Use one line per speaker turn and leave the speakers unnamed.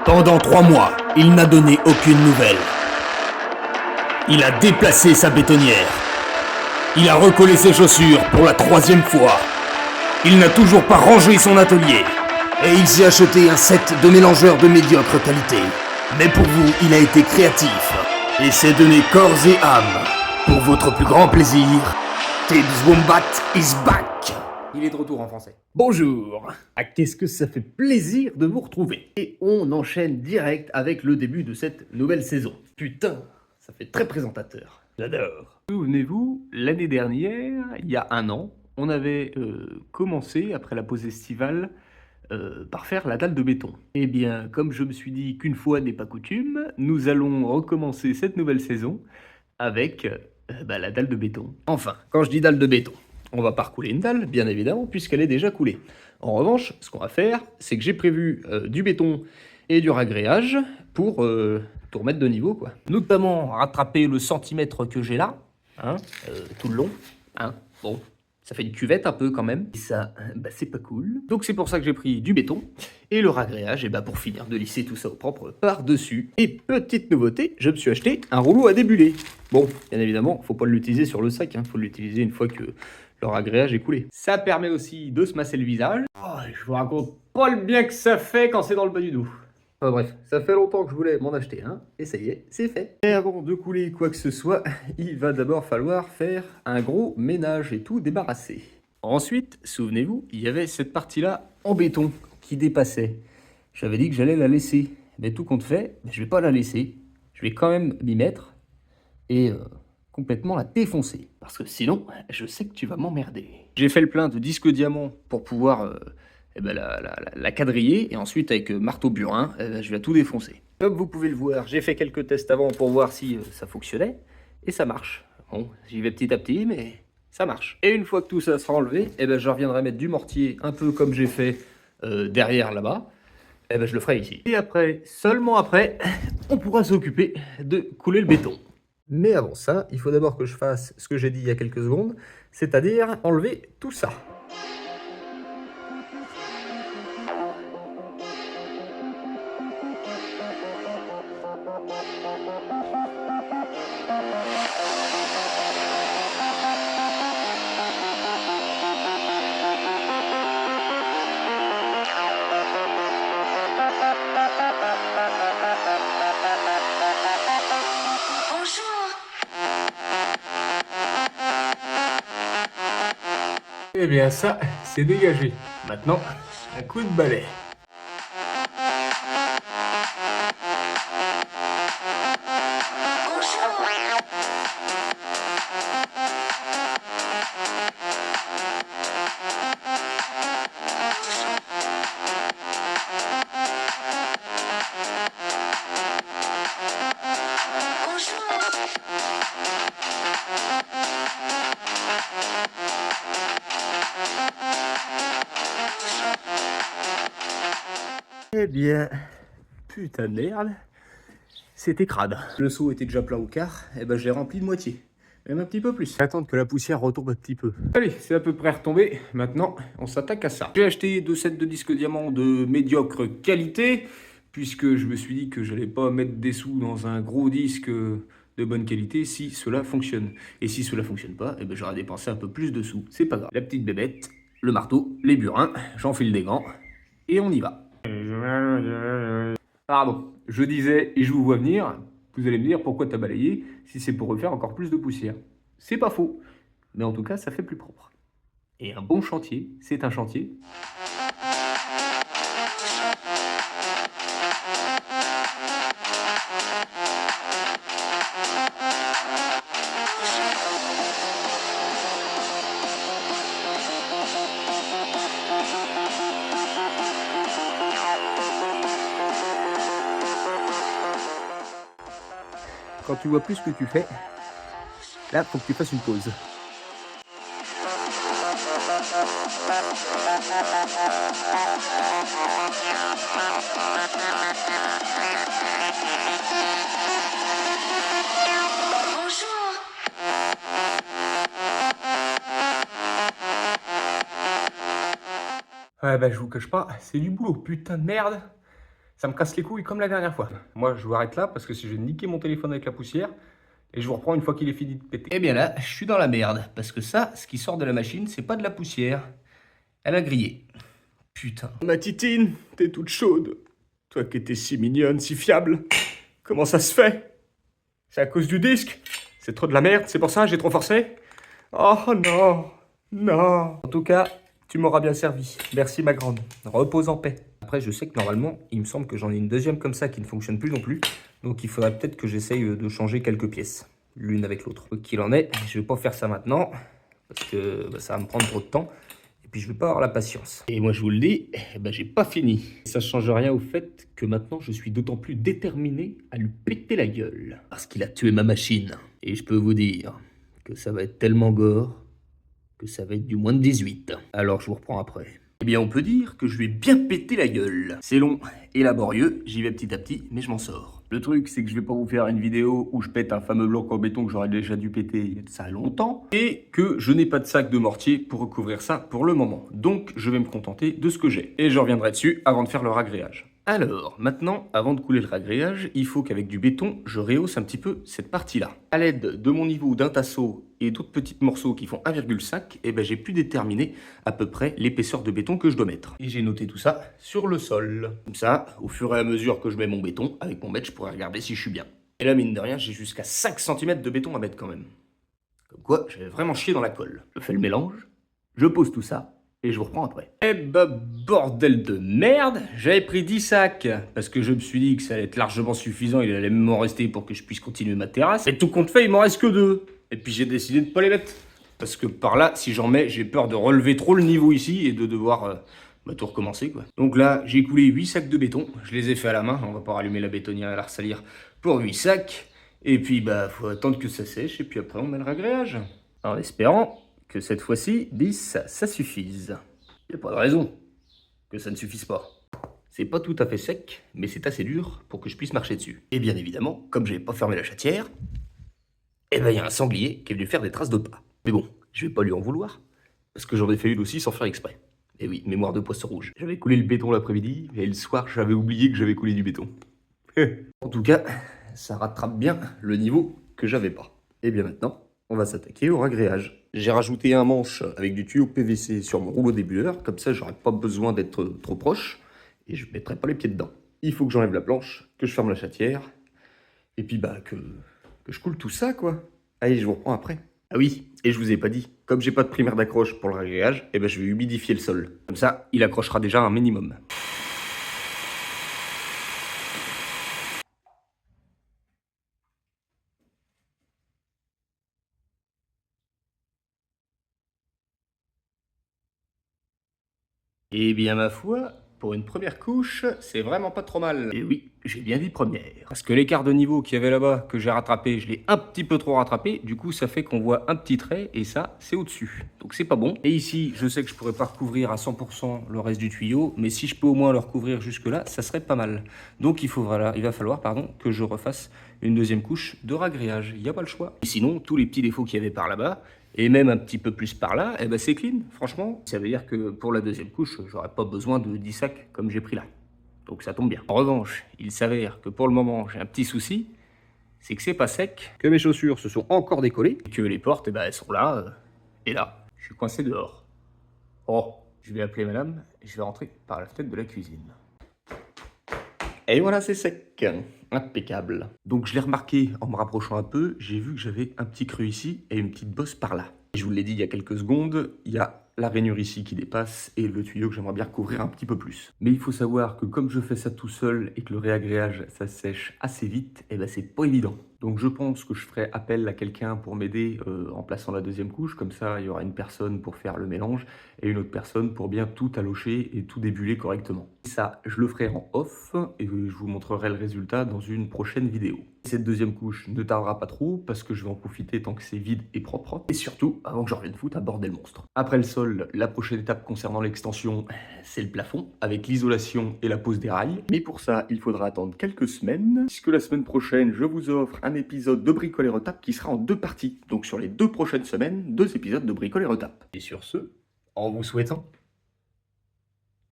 Pendant 3 mois, il n'a donné aucune nouvelle. Il a déplacé sa bétonnière. Il a recollé ses chaussures pour la 3e fois. Il n'a toujours pas rangé son atelier. Et il s'est acheté un set de mélangeurs de médiocre qualité. Mais pour vous, il a été créatif et s'est donné corps et âme. Pour votre plus grand plaisir, Tibbs Wombat is back.
Il est de retour en français.
Bonjour. Ah, qu'est-ce que ça fait plaisir de vous retrouver. Et on enchaîne direct avec le début de cette nouvelle saison. Putain, ça fait très présentateur. J'adore. Souvenez-vous, l'année dernière, il y a un an, on avait commencé, après la pause estivale, par faire la dalle de béton. Eh bien, comme je me suis dit qu'une fois n'est pas coutume, nous allons recommencer cette nouvelle saison avec la dalle de béton. Enfin, quand je dis dalle de béton, on va pas recouler une dalle, bien évidemment, puisqu'elle est déjà coulée. En revanche, ce qu'on va faire, c'est que j'ai prévu du béton et du ragréage pour tout remettre de niveau, quoi.
Notamment rattraper le centimètre que j'ai là, hein, tout le long, hein, bon. Ça fait une cuvette un peu quand même.
Et ça, c'est pas cool. Donc c'est pour ça que j'ai pris du béton et le ragréage, et pour finir de lisser tout ça au propre par-dessus. Et petite nouveauté, je me suis acheté un rouleau à débuler. Bon, bien évidemment, faut pas l'utiliser sur le sac, faut l'utiliser une fois que le ragréage est coulé. Ça permet aussi de se masser le visage. Oh, je vous raconte pas le bien que ça fait quand c'est dans le bas du dos. Enfin bref, ça fait longtemps que je voulais m'en acheter un, et ça y est, c'est fait. Et avant de couler quoi que ce soit, il va d'abord falloir faire un gros ménage et tout débarrasser. Ensuite, souvenez-vous, il y avait cette partie-là en béton qui dépassait. J'avais dit que j'allais la laisser, mais tout compte fait, je vais pas la laisser. Je vais quand même m'y mettre et complètement la défoncer. Parce que sinon, je sais que tu vas m'emmerder. J'ai fait le plein de disques diamants pour pouvoir la quadriller, et ensuite avec marteau burin, je vais tout défoncer. Comme vous pouvez le voir, j'ai fait quelques tests avant pour voir si ça fonctionnait, et ça marche. Bon, j'y vais petit à petit, mais ça marche. Et une fois que tout ça sera enlevé, je reviendrai mettre du mortier, un peu comme j'ai fait derrière là-bas. Je le ferai ici. Et après, seulement après, on pourra s'occuper de couler le béton. Mais avant ça, il faut d'abord que je fasse ce que j'ai dit il y a quelques secondes, c'est-à-dire enlever tout ça. Eh bien ça, c'est dégagé. Maintenant, un coup de balai. Eh bien, putain de merde, c'était crade. Le seau était déjà plein au quart, je l'ai rempli de moitié, même un petit peu plus. Attendre que la poussière retombe un petit peu. Allez, c'est à peu près retombé, maintenant on s'attaque à ça. J'ai acheté 2 sets de disques diamants de médiocre qualité, puisque je me suis dit que j'allais pas mettre des sous dans un gros disque de bonne qualité si cela fonctionne. Et si cela fonctionne pas, j'aurais dépensé un peu plus de sous, c'est pas grave. La petite bébête, le marteau, les burins, j'enfile des gants, et on y va. Pardon, je disais, et je vous vois venir, vous allez me dire pourquoi t'as balayé, si c'est pour refaire encore plus de poussière. C'est pas faux, mais en tout cas, ça fait plus propre. Et un bon chantier, c'est un chantier. Quand tu vois plus ce que tu fais, là, faut que tu fasses une pause. Ouais, je vous cache pas, c'est du boulot, putain de merde. Ça me casse les couilles comme la dernière fois. Moi, je vous arrête là parce que si je vais niquer mon téléphone avec la poussière et je vous reprends une fois qu'il est fini de péter.
Eh bien là, je suis dans la merde. Parce que ça, ce qui sort de la machine, c'est pas de la poussière. Elle a grillé. Putain.
Ma titine, t'es toute chaude. Toi qui étais si mignonne, si fiable. Comment ça se fait? C'est à cause du disque? C'est trop de la merde, c'est pour ça, j'ai trop forcé? Oh non, non.
En tout cas, tu m'auras bien servi. Merci ma grande. Repose en paix. Après, je sais que normalement, il me semble que j'en ai une deuxième comme ça qui ne fonctionne plus non plus. Donc il faudrait peut-être que j'essaye de changer quelques pièces, l'une avec l'autre. Quoi qu'il en est, je vais pas faire ça maintenant, parce que ça va me prendre trop de temps. Et puis je vais pas avoir la patience. Et moi je vous le dis, j'ai pas fini. Ça change rien au fait que maintenant je suis d'autant plus déterminé à lui péter la gueule. Parce qu'il a tué ma machine. Et je peux vous dire que ça va être tellement gore que ça va être du moins de 18. Alors je vous reprends après. Eh bien, on peut dire que je lui ai bien pété la gueule. C'est long et laborieux, j'y vais petit à petit, mais je m'en sors. Le truc, c'est que je vais pas vous faire une vidéo où je pète un fameux bloc en béton que j'aurais déjà dû péter il y a de ça longtemps, et que je n'ai pas de sac de mortier pour recouvrir ça pour le moment. Donc, je vais me contenter de ce que j'ai. Et je reviendrai dessus avant de faire le ragréage. Alors, maintenant, avant de couler le ragréage, il faut qu'avec du béton, je rehausse un petit peu cette partie-là. À l'aide de mon niveau d'un tasseau et d'autres petits morceaux qui font 1,5, j'ai pu déterminer à peu près l'épaisseur de béton que je dois mettre. Et j'ai noté tout ça sur le sol. Comme ça, au fur et à mesure que je mets mon béton, avec mon mètre, je pourrais regarder si je suis bien. Et là, mine de rien, j'ai jusqu'à 5 cm de béton à mettre quand même. Comme quoi, j'avais vraiment chié dans la colle. Je fais le mélange, je pose tout ça, et je vous reprends après. Bordel de merde, j'avais pris 10 sacs, parce que je me suis dit que ça allait être largement suffisant, il allait m'en rester pour que je puisse continuer ma terrasse. Et tout compte fait, il m'en reste que 2. Et puis j'ai décidé de pas les mettre. Parce que par là, si j'en mets, j'ai peur de relever trop le niveau ici et de devoir tout recommencer, quoi. Donc là, j'ai coulé 8 sacs de béton, je les ai fait à la main, on va pas rallumer la bétonnière et la ressalir pour 8 sacs. Et puis faut attendre que ça sèche, et puis après on met le ragréage. En espérant que cette fois-ci, 10, ça suffise. Il n'y a pas de raison que ça ne suffise pas. C'est pas tout à fait sec, mais c'est assez dur pour que je puisse marcher dessus. Et bien évidemment, comme j'avais pas fermé la chatière, il y a un sanglier qui est venu faire des traces de pas. Mais bon, je vais pas lui en vouloir, parce que j'en ai fait une aussi sans faire exprès. Et oui, mémoire de poisson rouge. J'avais coulé le béton l'après-midi, et le soir, j'avais oublié que j'avais coulé du béton. En tout cas, ça rattrape bien le niveau que j'avais pas. Et bien maintenant, on va s'attaquer au ragréage. J'ai rajouté un manche avec du tuyau PVC sur mon rouleau débuleur, comme ça j'aurai pas besoin d'être trop proche, et je mettrai pas les pieds dedans. Il faut que j'enlève la planche, que je ferme la chatière, et puis que je coule tout ça, quoi. Allez, je vous reprends après. Ah oui, et je vous ai pas dit, comme j'ai pas de primaire d'accroche pour le ragréage, je vais humidifier le sol. Comme ça, il accrochera déjà un minimum. Eh bien, ma foi, pour une première couche, c'est vraiment pas trop mal. Et oui, j'ai bien dit première. Parce que l'écart de niveau qu'il y avait là-bas, que j'ai rattrapé, je l'ai un petit peu trop rattrapé. Du coup, ça fait qu'on voit un petit trait, et ça, c'est au-dessus. Donc c'est pas bon. Et ici, je sais que je pourrais pas recouvrir à 100% le reste du tuyau, mais si je peux au moins le recouvrir jusque-là, ça serait pas mal. Donc il va falloir que je refasse une deuxième couche de ragréage. Il n'y a pas le choix. Et sinon, tous les petits défauts qu'il y avait par là-bas, et même un petit peu plus par là, c'est clean, franchement. Ça veut dire que pour la deuxième couche, j'aurais pas besoin de 10 sacs comme j'ai pris là. Donc ça tombe bien. En revanche, il s'avère que pour le moment, j'ai un petit souci, c'est que c'est pas sec, que mes chaussures se sont encore décollées, et que les portes, elles sont là, et là. Je suis coincé dehors. Oh, je vais appeler madame, et je vais rentrer par la fenêtre de la cuisine. Et voilà, c'est sec. Impeccable. Donc je l'ai remarqué en me rapprochant un peu, j'ai vu que j'avais un petit creux ici et une petite bosse par là. Je vous l'ai dit il y a quelques secondes, il y a la rainure ici qui dépasse et le tuyau que j'aimerais bien recouvrir un petit peu plus. Mais il faut savoir que comme je fais ça tout seul et que le réagréage ça sèche assez vite, c'est pas évident. Donc je pense que je ferai appel à quelqu'un pour m'aider en plaçant la deuxième couche, comme ça il y aura une personne pour faire le mélange et une autre personne pour bien tout allocher et tout débuler correctement. Ça, je le ferai en off et je vous montrerai le résultat dans une prochaine vidéo. Cette deuxième couche ne tardera pas trop parce que je vais en profiter tant que c'est vide et propre. Et surtout, avant que je revienne foutre un bordel monstre. Après le sol, la prochaine étape concernant l'extension, c'est le plafond, avec l'isolation et la pose des rails. Mais pour ça, il faudra attendre quelques semaines, puisque la semaine prochaine, je vous offre un épisode de Bricole et Retape qui sera en 2 parties. Donc sur les 2 prochaines semaines, 2 épisodes de Bricole et Retape. Et sur ce, en vous souhaitant